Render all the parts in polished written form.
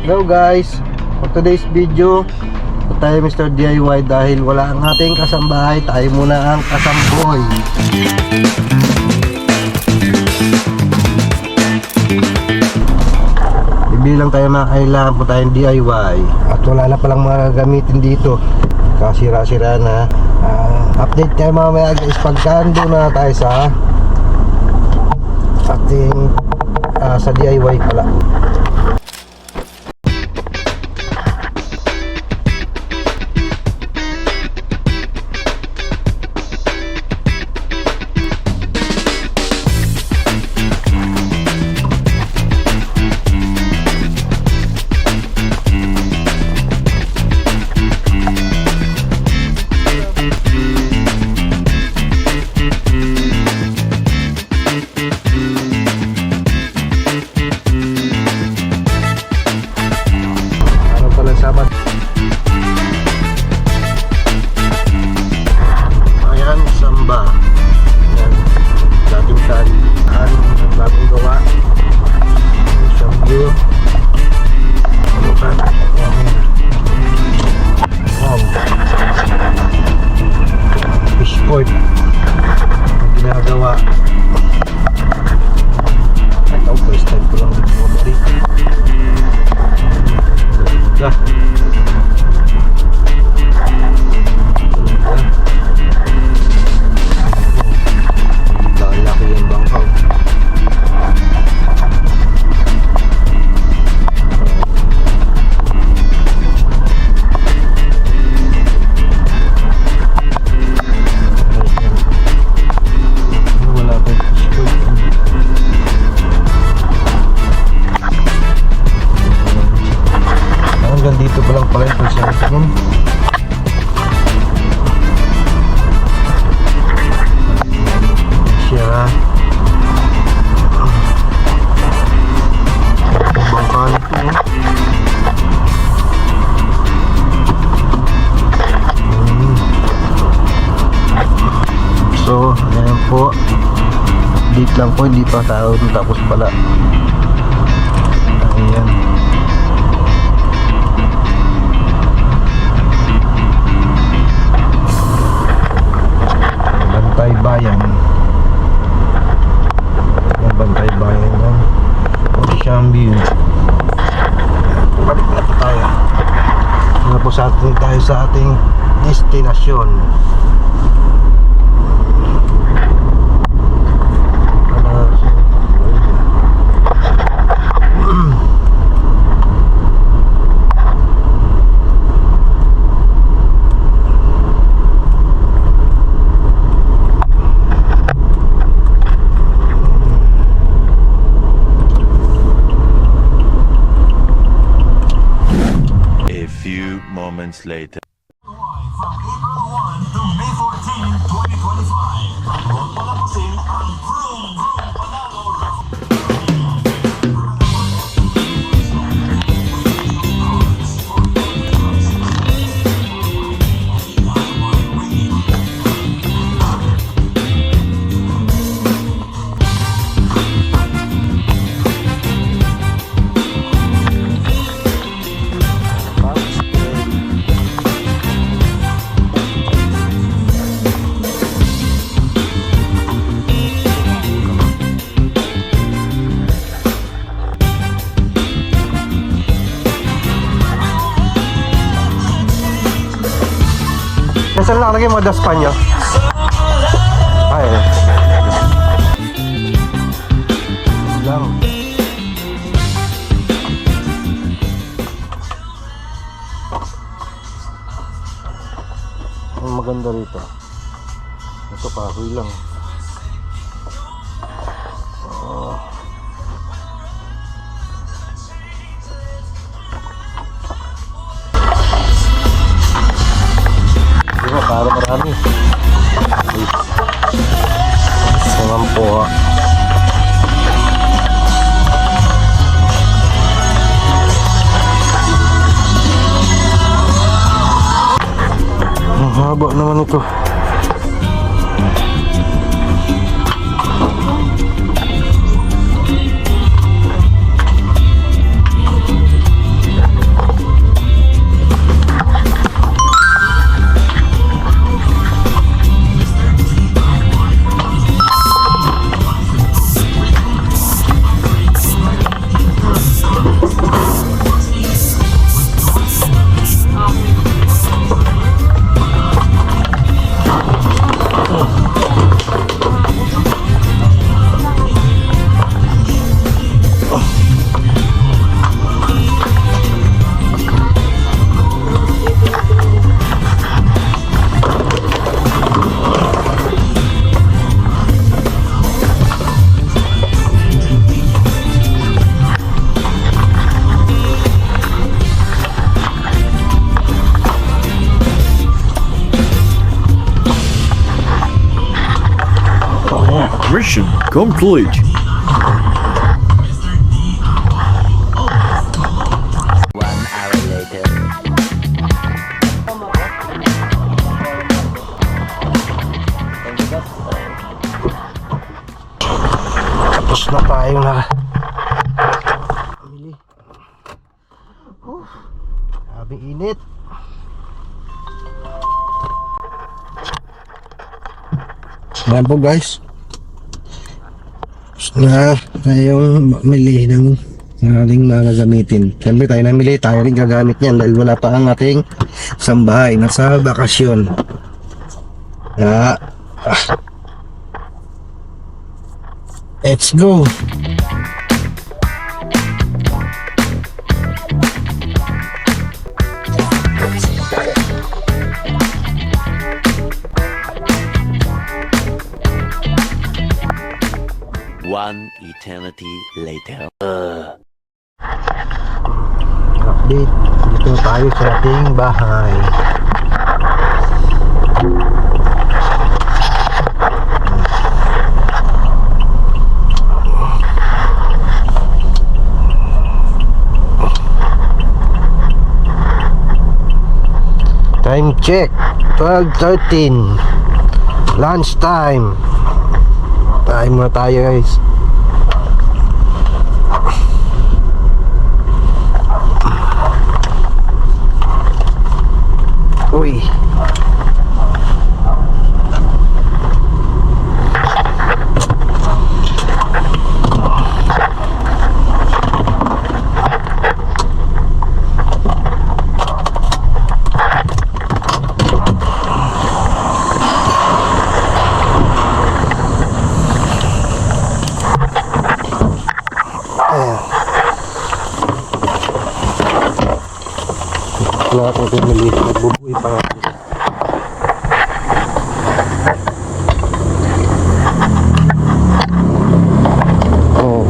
Hello guys, for today's video tayo Mr. DIY dahil wala ang ating kasambahay, tayo muna ang kasamboy. Bibilang tayo mga kailangan po tayong DIY at wala na palang mga gamitin dito, kasira-sira na. Update tayo mamaya guys pagkando na tayo sa ating sa DIY pala. Ayan, samba. Ayan, dating talian, bagong gawa. Isang view. Ano ka? Wow. Fish port. Ginagawa. Ito, first time ko lang dito mo dito. Ganda. Laki yung bangkaw. Wala pa yung fish. Hanggang dito pa lang pala yung pagsasagon. Siya bangka nito So ayan po, dito lang po, hindi pa tao tapos pala. Ayan. Bantay bayan. Ang bantay bayan yan. Ocean view. Balik na po tayo. Ano po sa atin tayo sa ating destinasyon. Moments later. From April 1 to May 14, 2025. Huwag palampasin ang Vroom Vroom Panalo Nasaan nakalagay mga daspan nyo? Ay lang. Ang maganda rito, ito kahoy lang. Para marami. Salam po. Ang haba naman ito. Mission complete. Tapos na tayo na bili. Grabe init. Ayan po guys, na yung mili ng ating mga gagamitin. Siyempre tayo namili, tayo rin gagamit niyan dahil wala pa ang ating sambahay, nasa bakasyon. Let's go. One eternity later. Update, dito tayo sa ating bahay. Time check 12:13, lunch time. Time na tayo guys. Uy, wala akong pumili. Nagbubuhay pa nga. Oh.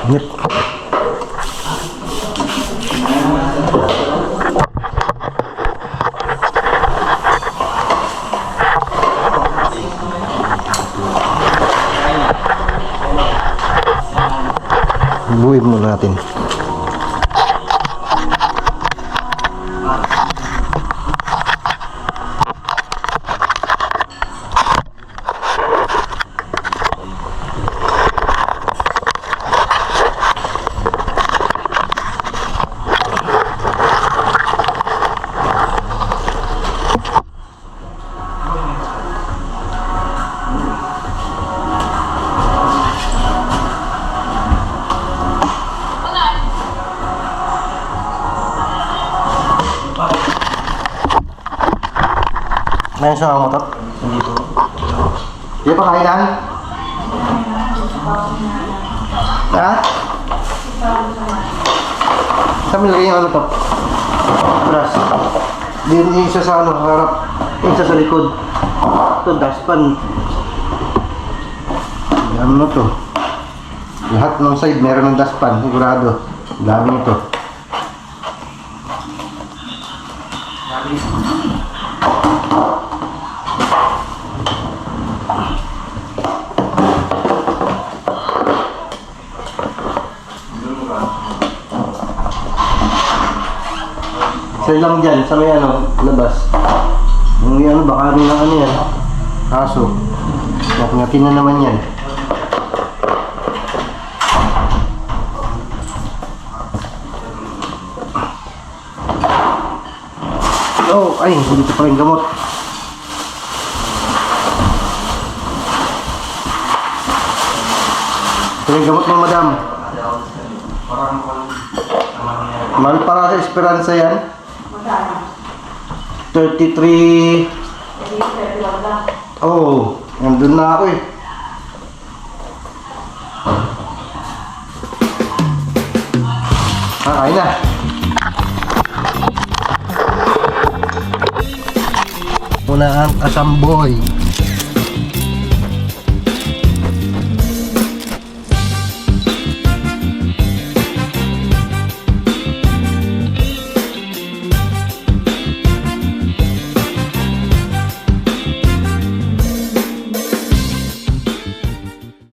Yep. Buuin muna natin. Ngayon sa mga motor? Hindi po. Hindi pa kailan? Ha? Saan mo nilagay yung ano to? Brass. Hindi isa sa ano, harap. Isa sa likod. Ito, dustpan. Ano na to? Lahat ng side meron ng dustpan, sigurado. Dami ito. Isa lang dyan, sa may ano, labas. Yung ano, baka rin ng ano yan. Kaso, ngatin na naman yan. Oh, ay, hindi ko pa rin gamot. Ito yung gamot ng madam. Mahal para sa Esperanza yan. 33. Oh, nandun na ako eh. Kain na. na ang Asamboy.